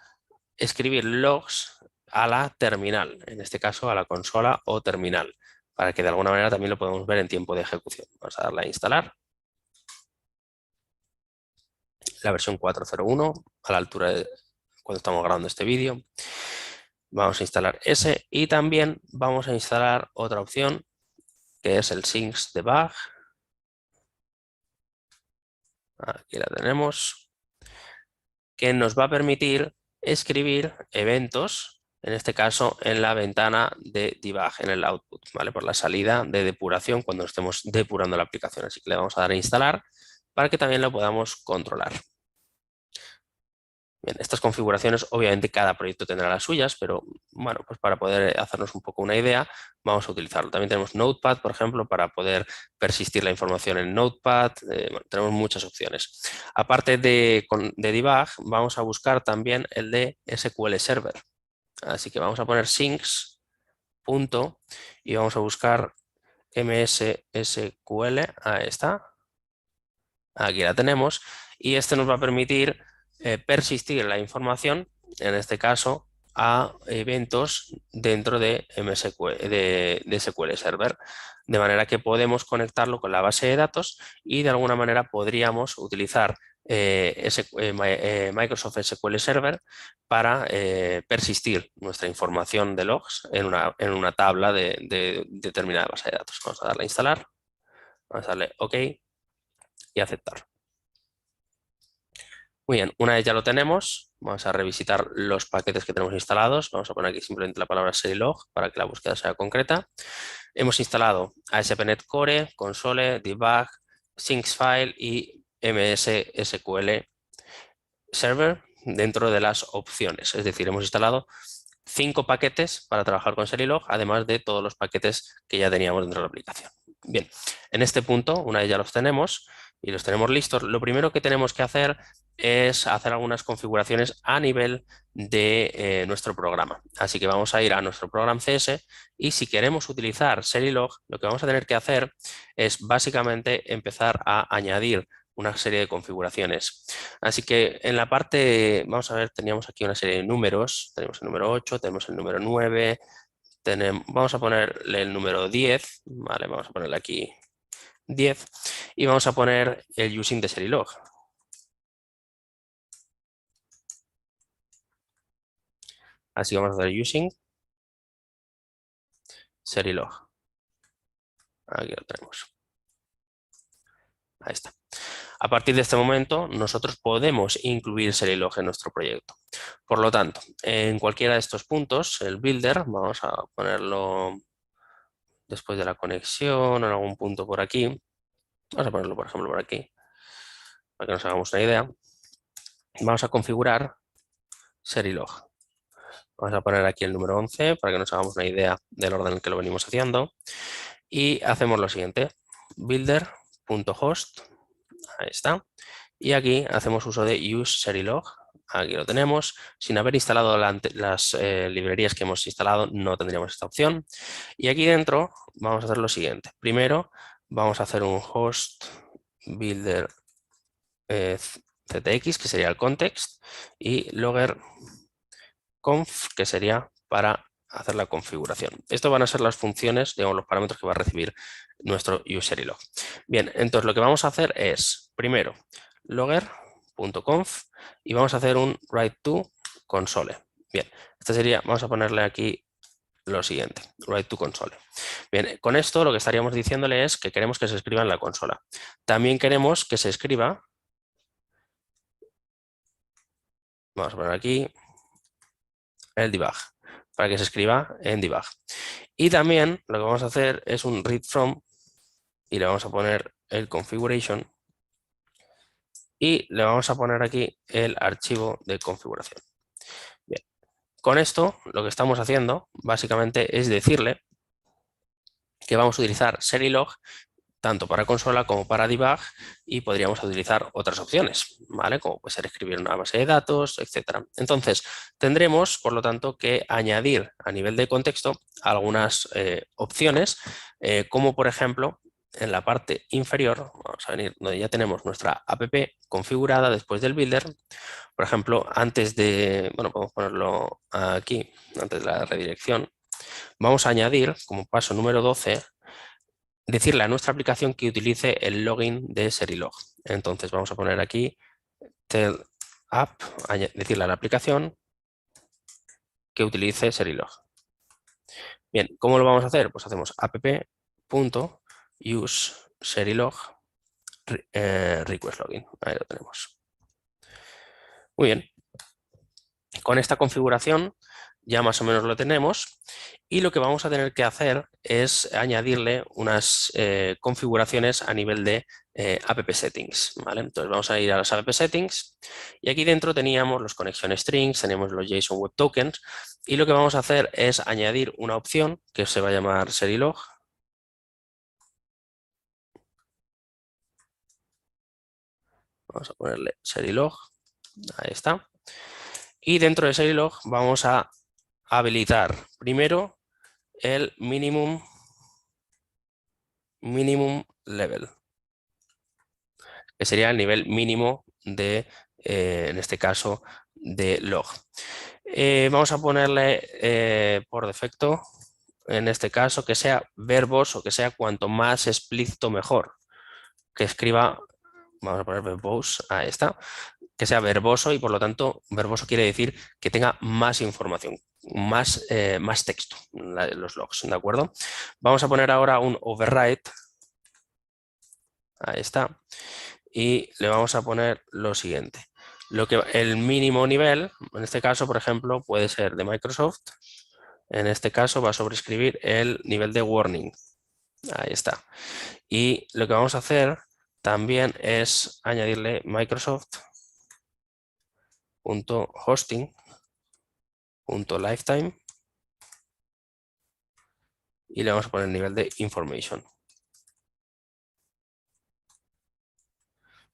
escribir logs a la terminal, en este caso a la consola o terminal, para que de alguna manera también lo podamos ver en tiempo de ejecución. Vamos a darle a instalar. La versión 4.0.1 a la altura de cuando estamos grabando este vídeo. Vamos a instalar ese y también vamos a instalar otra opción que es el Syncs Debug. Aquí la tenemos, que nos va a permitir escribir eventos, en este caso en la ventana de debug, en el output, ¿vale? Por la salida de depuración cuando estemos depurando la aplicación. Así que le vamos a dar a instalar para que también lo podamos controlar. Bien, estas configuraciones, obviamente cada proyecto tendrá las suyas, pero bueno, pues para poder hacernos un poco una idea, vamos a utilizarlo. También tenemos Notepad, por ejemplo, para poder persistir la información en Notepad. Bueno, tenemos muchas opciones. Aparte de debug, vamos a buscar también el de SQL Server. Así que vamos a poner syncs, punto, y vamos a buscar MS-SQL. Ahí está. Aquí la tenemos. Y este nos va a permitir persistir la información, en este caso, a eventos dentro de MSQL, de SQL Server, de manera que podemos conectarlo con la base de datos y de alguna manera podríamos utilizar Microsoft SQL Server para persistir nuestra información de logs en una tabla de determinada base de datos. Vamos a darle a instalar, vamos a darle OK y aceptar. Muy bien, una vez ya lo tenemos, vamos a revisitar los paquetes que tenemos instalados. Vamos a poner aquí simplemente la palabra Serilog para que la búsqueda sea concreta. Hemos instalado ASP.NET Core, Console, Debug, Syncs File y MS SQL Server dentro de las opciones. Es decir, hemos instalado 5 paquetes para trabajar con Serilog, además de todos los paquetes que ya teníamos dentro de la aplicación. Bien, en este punto, una vez ya los tenemos y los tenemos listos, lo primero que tenemos que hacer es hacer algunas configuraciones a nivel de nuestro programa. Así que vamos a ir a nuestro programa CS y si queremos utilizar Serilog, lo que vamos a tener que hacer es básicamente empezar a añadir una serie de configuraciones. Así que en la parte, vamos a ver, teníamos aquí una serie de números, tenemos el número 8, tenemos el número 9, vamos a ponerle el número 10, ¿vale? Vamos a ponerle aquí 10 y vamos a poner el using de Serilog. Así que vamos a hacer using Serilog. Aquí lo tenemos. Ahí está. A partir de este momento, nosotros podemos incluir Serilog en nuestro proyecto. Por lo tanto, en cualquiera de estos puntos, el builder, vamos a ponerlo después de la conexión, en algún punto por aquí. Vamos a ponerlo, por ejemplo, por aquí, para que nos hagamos una idea. Vamos a configurar Serilog. Vamos a poner aquí el número 11 para que nos hagamos una idea del orden en que lo venimos haciendo. Y hacemos lo siguiente, builder.host, ahí está. Y aquí hacemos uso de useSerilog. Aquí lo tenemos. Sin haber instalado las librerías que hemos instalado, no tendríamos esta opción. Y aquí dentro vamos a hacer lo siguiente. Primero vamos a hacer un host builder CTX, que sería el context, y logger conf, que sería para hacer la configuración. Esto van a ser las funciones, digamos, los parámetros que va a recibir nuestro useRelog. Bien, entonces lo que vamos a hacer es, primero, logger.conf y vamos a hacer un write to console. Bien, este sería, vamos a ponerle aquí lo siguiente, write to console. Bien, con esto lo que estaríamos diciéndole es que queremos que se escriba en la consola. También queremos que se escriba, vamos a poner aquí, el debug, para que se escriba en debug. Y también lo que vamos a hacer es un read from y le vamos a poner el configuration y le vamos a poner aquí el archivo de configuración. Bien, con esto lo que estamos haciendo básicamente es decirle que vamos a utilizar Serilog tanto para consola como para debug y podríamos utilizar otras opciones, ¿vale? Como puede ser escribir una base de datos, etcétera. Entonces, tendremos, por lo tanto, que añadir a nivel de contexto algunas opciones, como por ejemplo, en la parte inferior, vamos a venir donde ya tenemos nuestra app configurada después del builder. Por ejemplo, antes de, bueno, podemos ponerlo aquí, antes de la redirección, vamos a añadir como paso número 12 decirle a nuestra aplicación que utilice el login de Serilog. Entonces vamos a poner aquí tell app, decirle a la aplicación que utilice Serilog. Bien, ¿cómo lo vamos a hacer? Pues hacemos app.useSerilog request login. Ahí lo tenemos. Muy bien. Con esta configuración ya más o menos lo tenemos y lo que vamos a tener que hacer es añadirle unas configuraciones a nivel de app settings, ¿vale? Entonces vamos a ir a las app settings y aquí dentro teníamos los connection strings, tenemos los JSON Web Tokens y lo que vamos a hacer es añadir una opción que se va a llamar Serilog. Vamos a ponerle Serilog, ahí está. Y dentro de Serilog vamos a habilitar primero el minimum level, que sería el nivel mínimo de, en este caso, de log. Vamos a ponerle por defecto, en este caso, que sea verbos o que sea cuanto más explícito mejor. Que escriba, vamos a poner verbose, ahí está, que sea verboso y por lo tanto verboso quiere decir que tenga más información, más texto, los logs, ¿de acuerdo? Vamos a poner ahora un override, ahí está, y le vamos a poner lo siguiente. El mínimo nivel, en este caso, por ejemplo, puede ser de Microsoft. En este caso va a sobreescribir el nivel de warning. Ahí está. Y lo que vamos a hacer también es añadirle Microsoft.hosting.lifetime y le vamos a poner el nivel de information.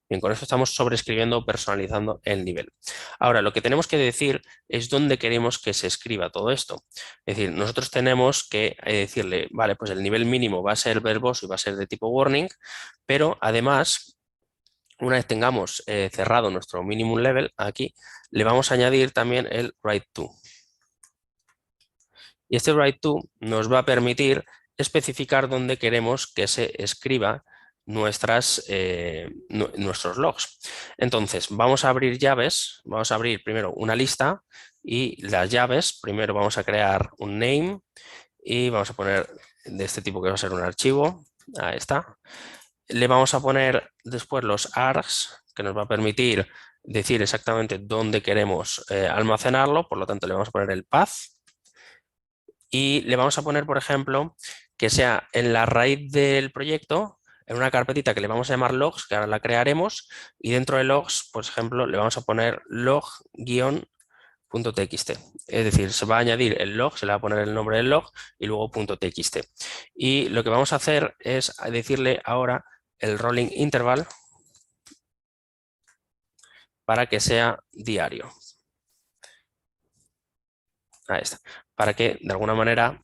Bien, con esto estamos sobreescribiendo o personalizando el nivel. Ahora, lo que tenemos que decir es dónde queremos que se escriba todo esto. Es decir, nosotros tenemos que decirle, vale, pues el nivel mínimo va a ser verboso y va a ser de tipo warning, pero además, una vez tengamos cerrado nuestro minimum level, aquí le vamos a añadir también el write to. Y este write to nos va a permitir especificar dónde queremos que se escriba nuestros logs. Entonces, vamos a abrir llaves, vamos a abrir primero una lista y las llaves, primero vamos a crear un name y vamos a poner de este tipo que va a ser un archivo, ahí está. Le vamos a poner después los args, que nos va a permitir decir exactamente dónde queremos almacenarlo, por lo tanto le vamos a poner el path y le vamos a poner, por ejemplo, que sea en la raíz del proyecto en una carpetita que le vamos a llamar logs, que ahora la crearemos, y dentro de logs, por ejemplo, le vamos a poner log-.txt. Es decir, se va a añadir el log, se le va a poner el nombre del log y luego .txt. Y lo que vamos a hacer es decirle ahora el rolling interval para que sea diario. Ahí está. Para que de alguna manera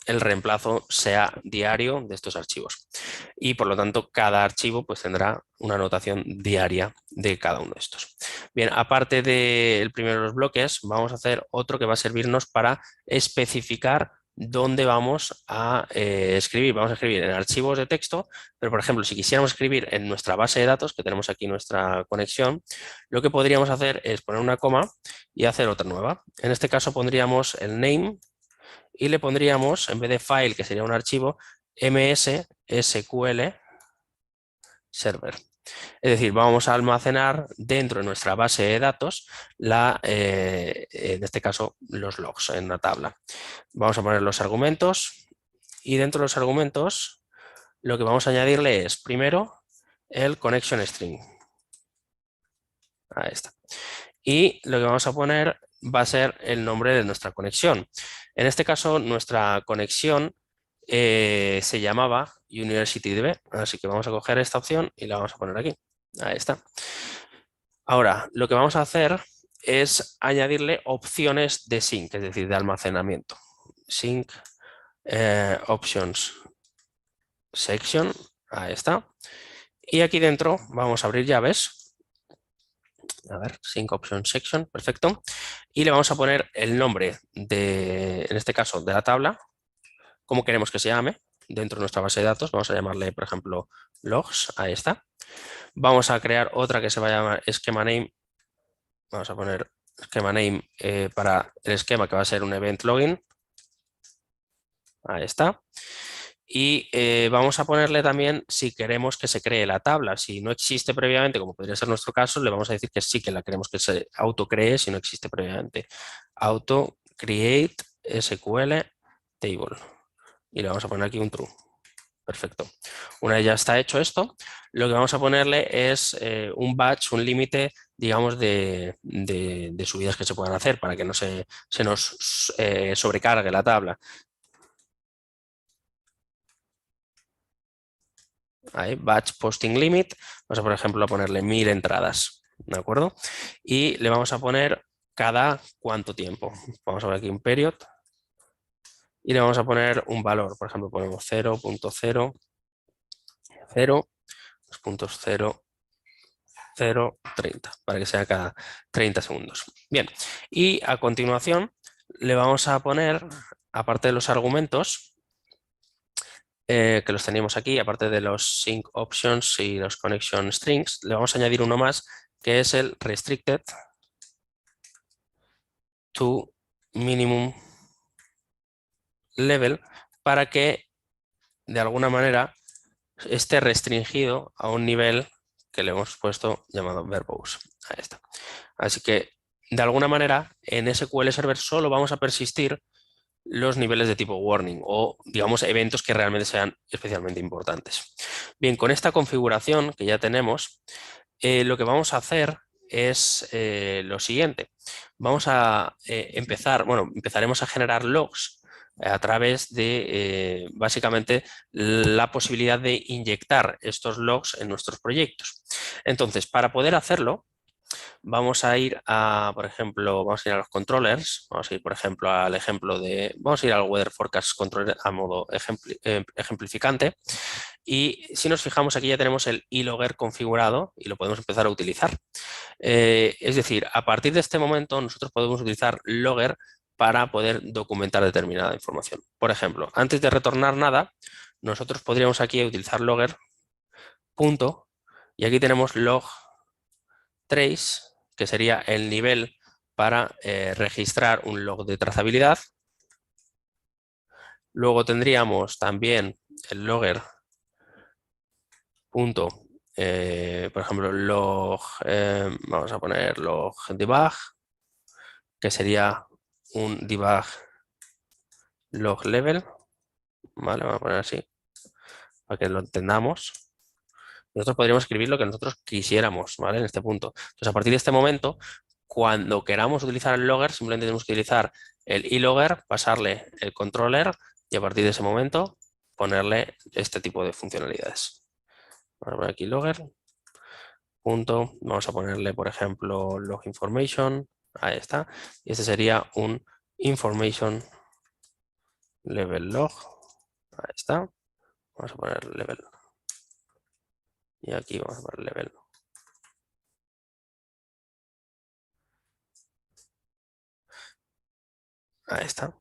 el reemplazo sea diario de estos archivos. Y por lo tanto, cada archivo pues, tendrá una anotación diaria de cada uno de estos. Bien, aparte del primero de los bloques, vamos a hacer otro que va a servirnos para especificar dónde vamos a escribir. Vamos a escribir en archivos de texto, pero por ejemplo, si quisiéramos escribir en nuestra base de datos, que tenemos aquí nuestra conexión, lo que podríamos hacer es poner una coma y hacer otra nueva. En este caso pondríamos el name y le pondríamos, en vez de file, que sería un archivo, ms sql server. Es decir, vamos a almacenar dentro de nuestra base de datos, en este caso, los logs en una tabla. Vamos a poner los argumentos y dentro de los argumentos lo que vamos a añadirle es, primero, el connection string. Ahí está. Y lo que vamos a poner va a ser el nombre de nuestra conexión. En este caso, nuestra conexión se llamaba UniversityDB, así que vamos a coger esta opción y la vamos a poner aquí. Ahí está. Ahora, lo que vamos a hacer es añadirle opciones de sync, es decir, de almacenamiento. Sync options section, ahí está. Y aquí dentro vamos a abrir llaves. A ver, sync option section, perfecto. Y le vamos a poner el nombre en este caso, de la tabla, cómo queremos que se llame dentro de nuestra base de datos. Vamos a llamarle, por ejemplo, logs, ahí está. Vamos a crear otra que se va a llamar schema name. Vamos a poner schema name para el esquema que va a ser un event login. Ahí está. Y vamos a ponerle también si queremos que se cree la tabla. Si no existe previamente, como podría ser nuestro caso, le vamos a decir que sí que la queremos que se autocree si no existe previamente. Auto create SQL table. Y le vamos a poner aquí un true. Perfecto. Una vez ya está hecho esto, lo que vamos a ponerle es un batch, un límite, digamos, de subidas que se puedan hacer para que no se nos sobrecargue la tabla. Ahí, batch posting limit. Vamos a, por ejemplo, a ponerle 1000 entradas. ¿De acuerdo? Y le vamos a poner cada cuánto tiempo. Vamos a ver aquí un period. Y le vamos a poner un valor. Por ejemplo, ponemos 0.0, 0, 2.0. 0,30 para que sea cada 30 segundos. Bien, y a continuación le vamos a poner, aparte de los argumentos, que los teníamos aquí, aparte de los sync options y los connection strings, le vamos a añadir uno más que es el restricted to minimum level para que de alguna manera esté restringido a un nivel que le hemos puesto llamado verbose. Ahí está. Así que de alguna manera en SQL Server solo vamos a persistir los niveles de tipo warning o digamos eventos que realmente sean especialmente importantes. Bien, con esta configuración que ya tenemos, lo que vamos a hacer es lo siguiente. Vamos a empezaremos a generar logs a través de básicamente la posibilidad de inyectar estos logs en nuestros proyectos. Entonces, para poder hacerlo, vamos a ir a, por ejemplo, vamos a ir a los controllers, vamos a ir, por ejemplo, al ejemplo vamos a ir al Weather Forecast Controller a modo ejemplificante. Y si nos fijamos aquí ya tenemos el e-logger configurado y lo podemos empezar a utilizar. Es decir, a partir de este momento nosotros podemos utilizar logger para poder documentar determinada información. Por ejemplo, antes de retornar nada, nosotros podríamos aquí utilizar logger punto y aquí tenemos log trace, que sería el nivel para registrar un log de trazabilidad. Luego tendríamos también el logger punto, por ejemplo, vamos a poner log debug, que sería un debug log level, ¿vale? Vamos a poner así para que lo entendamos. nosotros podríamos escribir lo que nosotros quisiéramos, ¿vale? En este punto. Entonces, a partir de este momento, cuando queramos utilizar el logger, simplemente tenemos que utilizar el ilogger, pasarle el controller y a partir de ese momento ponerle este tipo de funcionalidades. Vamos a poner aquí logger, punto, vamos a ponerle, por ejemplo, log information, ahí está, y este sería un information level log, ahí está, vamos a poner level, y aquí vamos a poner level. Ahí está.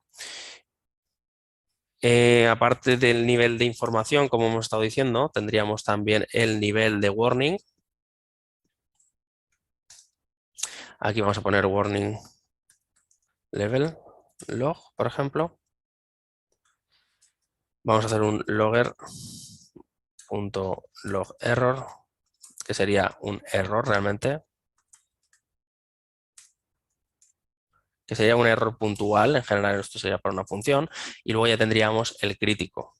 Aparte del nivel de información, como hemos estado diciendo, tendríamos también el nivel de warning. Aquí vamos a poner warning level log, por ejemplo. Vamos a hacer un logger.log error, que sería un error realmente, que sería un error puntual. En general esto sería para una función. Y luego ya tendríamos el crítico,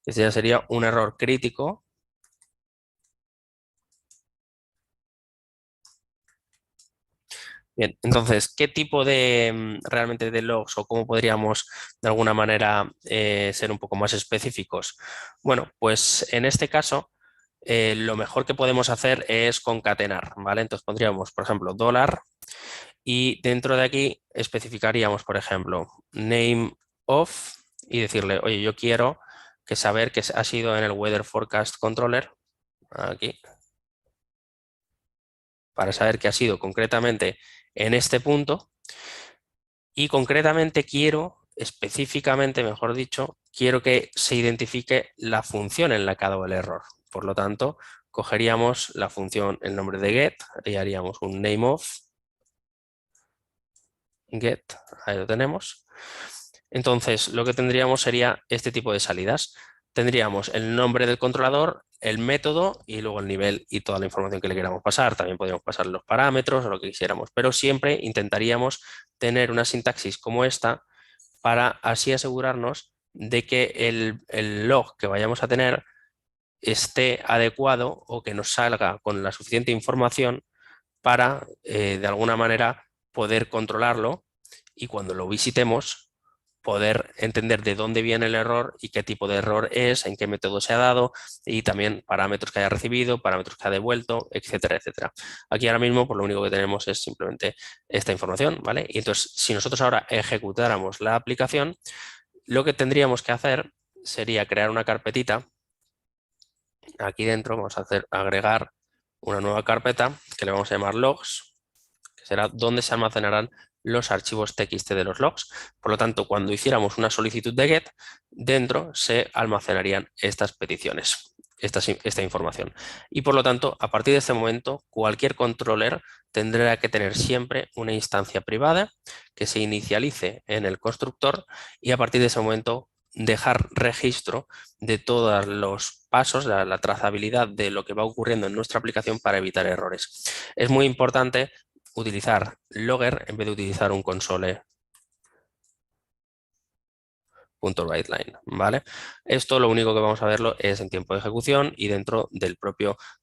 que ya sería un error crítico. Bien, entonces, ¿qué tipo de realmente de logs o cómo podríamos de alguna manera ser un poco más específicos? Bueno, pues en este caso lo mejor que podemos hacer es concatenar, ¿vale? Entonces pondríamos, por ejemplo, dólar y dentro de aquí especificaríamos, por ejemplo, name of y decirle, oye, yo quiero que saber que ha sido en el Weather Forecast Controller, aquí, para saber que ha sido concretamente en este punto. Y concretamente quiero, específicamente, mejor dicho, quiero que se identifique la función en la que ha dado el error. Por lo tanto, cogeríamos la función, el nombre de get, y haríamos un name of get, ahí lo tenemos. Entonces, lo que tendríamos sería este tipo de salidas. Tendríamos el nombre del controlador, el método y luego el nivel y toda la información que le queramos pasar. También podríamos pasar los parámetros o lo que quisiéramos, pero siempre intentaríamos tener una sintaxis como esta para así asegurarnos de que el log que vayamos a tener esté adecuado o que nos salga con la suficiente información para, de alguna manera, poder controlarlo y cuando lo visitemos, poder entender de dónde viene el error y qué tipo de error es, en qué método se ha dado y también parámetros que haya recibido, parámetros que ha devuelto, etcétera, etcétera. Aquí ahora mismo, pues lo único que tenemos es simplemente esta información, ¿vale? Y entonces, si nosotros ahora ejecutáramos la aplicación, lo que tendríamos que hacer sería crear una carpetita. Aquí dentro vamos a agregar una nueva carpeta que le vamos a llamar logs, que será donde se almacenarán los archivos txt de los logs. Por lo tanto, cuando hiciéramos una solicitud de get, dentro se almacenarían estas peticiones, esta información. Y por lo tanto, a partir de este momento, cualquier controller tendrá que tener siempre una instancia privada que se inicialice en el constructor y a partir de ese momento dejar registro de todos los pasos, la trazabilidad de lo que va ocurriendo en nuestra aplicación para evitar errores. Es muy importante utilizar logger en vez de utilizar un console.writeLine, ¿vale? Esto lo único que vamos a verlo es en tiempo de ejecución y dentro del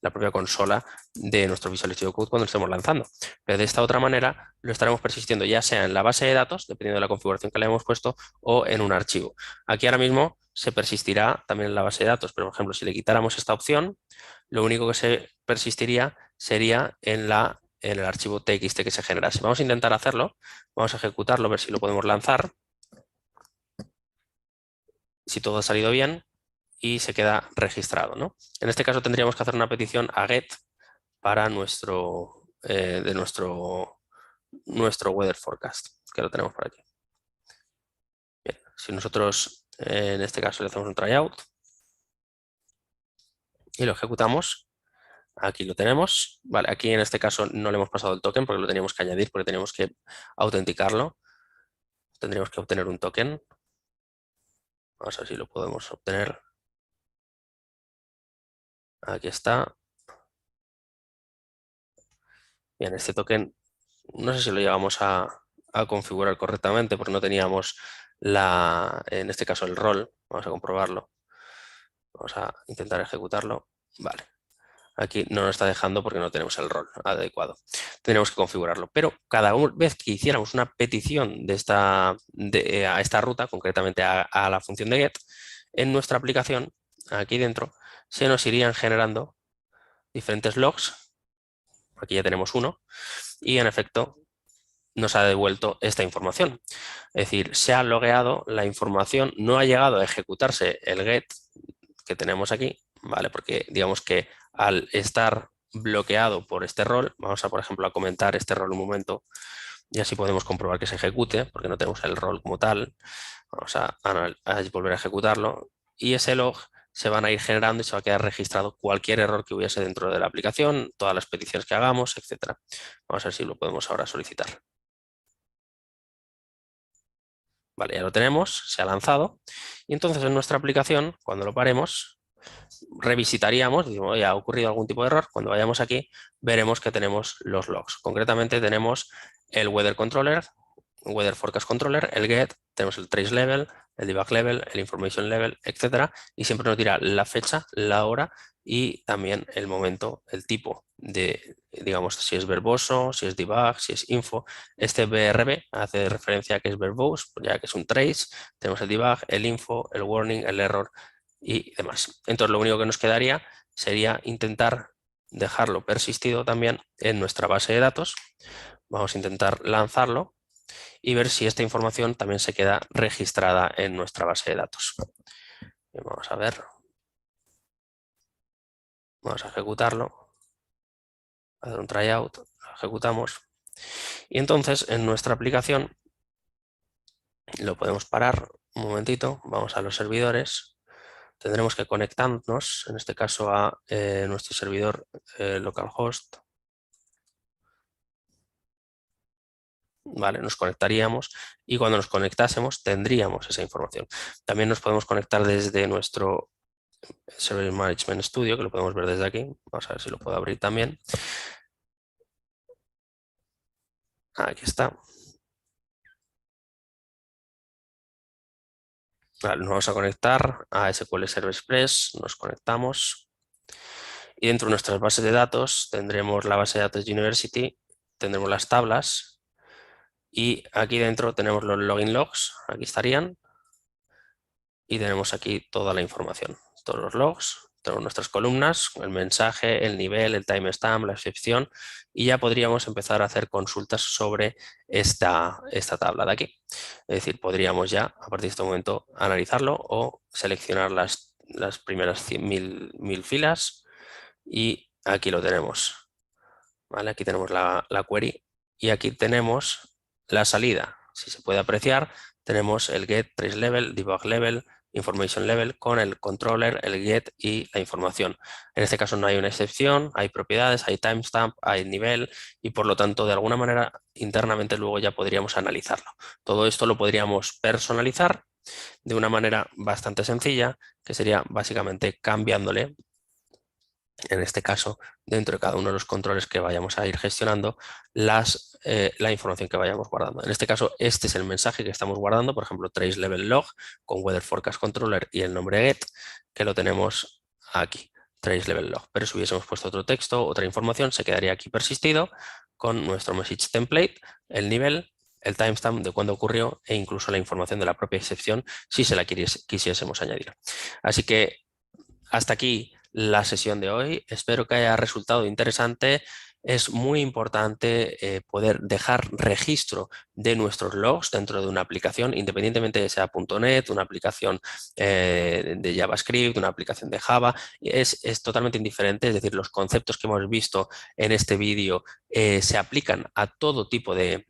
la propia consola de nuestro Visual Studio Code cuando lo estemos lanzando. Pero de esta otra manera lo estaremos persistiendo ya sea en la base de datos, dependiendo de la configuración que le hemos puesto, o en un archivo. Aquí ahora mismo se persistirá también en la base de datos, pero por ejemplo, si le quitáramos esta opción, lo único que se persistiría sería en el archivo txt que se generase. Vamos a intentar hacerlo, vamos a ejecutarlo, a ver si lo podemos lanzar, si todo ha salido bien y se queda registrado, ¿no? En este caso tendríamos que hacer una petición a get para nuestro weather forecast, que lo tenemos por aquí. Bien, si nosotros en este caso le hacemos un tryout y lo ejecutamos, aquí lo tenemos. Vale, aquí en este caso no le hemos pasado el token porque lo teníamos que añadir, porque teníamos que autenticarlo. Tendríamos que obtener un token. Vamos a ver si lo podemos obtener. Aquí está. Bien, este token no sé si lo llegamos a configurar correctamente porque no teníamos en este caso el rol. Vamos a comprobarlo. Vamos a intentar ejecutarlo. Vale. Aquí no nos está dejando porque no tenemos el rol adecuado. Tendremos que configurarlo. Pero cada vez que hiciéramos una petición a esta ruta, concretamente a la función de get, en nuestra aplicación, aquí dentro, se nos irían generando diferentes logs. Aquí ya tenemos uno. Y en efecto, nos ha devuelto esta información. Es decir, se ha logueado la información, no ha llegado a ejecutarse el get que tenemos aquí, ¿vale? Porque digamos que al estar bloqueado por este rol, vamos a, por ejemplo, a comentar este rol un momento y así podemos comprobar que se ejecute, porque no tenemos el rol como tal. Vamos a volver a ejecutarlo y ese log se van a ir generando y se va a quedar registrado cualquier error que hubiese dentro de la aplicación, todas las peticiones que hagamos, etcétera. Vamos a ver si lo podemos ahora solicitar. Vale, ya lo tenemos, se ha lanzado y entonces en nuestra aplicación, cuando lo paremos, revisitaríamos, decimos, oye, ha ocurrido algún tipo de error. Cuando vayamos aquí, veremos que tenemos los logs. Concretamente tenemos el Weather Controller, Weather Forecast Controller, el Get, tenemos el Trace Level, el Debug Level, el Information Level, etcétera. Y siempre nos dirá la fecha, la hora y también el momento, el tipo de, digamos, si es verboso, si es debug, si es info. Este BRB hace referencia a que es verbose, ya que es un trace. Tenemos el debug, el info, el warning, el error y demás. Entonces lo único que nos quedaría sería intentar dejarlo persistido también en nuestra base de datos. Vamos a intentar lanzarlo y ver si esta información también se queda registrada en nuestra base de datos. Vamos a ver. Vamos a ejecutarlo. Hacer un tryout. Lo ejecutamos. Y entonces en nuestra aplicación lo podemos parar un momentito. Vamos a los servidores. Tendremos que conectarnos, en este caso a nuestro servidor localhost. Vale, nos conectaríamos y cuando nos conectásemos tendríamos esa información. También nos podemos conectar desde nuestro Server Management Studio, que lo podemos ver desde aquí. Vamos a ver si lo puedo abrir también. Aquí está. Vale, nos vamos a conectar a SQL Server Express, nos conectamos y dentro de nuestras bases de datos tendremos la base de datos de University, tendremos las tablas y aquí dentro tenemos los login logs, aquí estarían, y tenemos aquí toda la información, todos los logs, tenemos nuestras columnas, el mensaje, el nivel, el timestamp, la excepción y ya podríamos empezar a hacer consultas sobre esta tabla de aquí. Es decir, podríamos ya a partir de este momento analizarlo o seleccionar las primeras 1000 filas y aquí lo tenemos. ¿Vale? Aquí tenemos la query y aquí tenemos la salida. Si se puede apreciar, tenemos el get, trace level, debug level, information level con el controller, el get y la información. En este caso no hay una excepción, hay propiedades, hay timestamp, hay nivel y por lo tanto de alguna manera internamente luego ya podríamos analizarlo. Todo esto lo podríamos personalizar de una manera bastante sencilla, que sería básicamente cambiándole, en este caso, dentro de cada uno de los controles que vayamos a ir gestionando, la información que vayamos guardando. En este caso, este es el mensaje que estamos guardando, por ejemplo, trace level log con weather forecast controller y el nombre get, que lo tenemos aquí, trace level log. Pero si hubiésemos puesto otro texto, otra información, se quedaría aquí persistido con nuestro message template, el nivel, el timestamp de cuándo ocurrió e incluso la información de la propia excepción si se la quisiésemos añadir. Así que hasta aquí la sesión de hoy. Espero que haya resultado interesante. Es muy importante poder dejar registro de nuestros logs dentro de una aplicación, independientemente de sea .NET, una aplicación de JavaScript, una aplicación de Java. Es totalmente indiferente, es decir, los conceptos que hemos visto en este vídeo se aplican a todo tipo de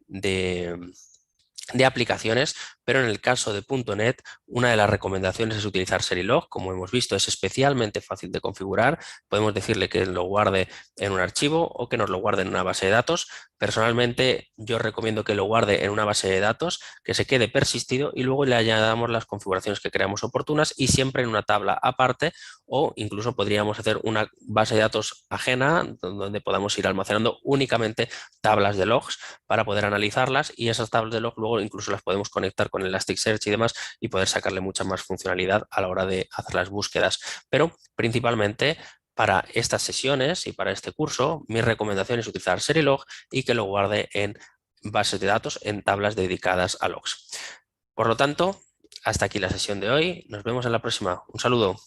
aplicaciones, pero en el caso de .NET, una de las recomendaciones es utilizar Serilog. Como hemos visto, es especialmente fácil de configurar. Podemos decirle que lo guarde en un archivo o que nos lo guarde en una base de datos. Personalmente, yo recomiendo que lo guarde en una base de datos, que se quede persistido y luego le añadamos las configuraciones que creamos oportunas y siempre en una tabla aparte, o incluso podríamos hacer una base de datos ajena donde podamos ir almacenando únicamente tablas de logs para poder analizarlas y esas tablas de log luego luego incluso las podemos conectar con Elasticsearch y demás y poder sacarle mucha más funcionalidad a la hora de hacer las búsquedas. Pero principalmente para estas sesiones y para este curso, mi recomendación es utilizar Serilog y que lo guarde en bases de datos, en tablas dedicadas a logs. Por lo tanto, hasta aquí la sesión de hoy. Nos vemos en la próxima. Un saludo.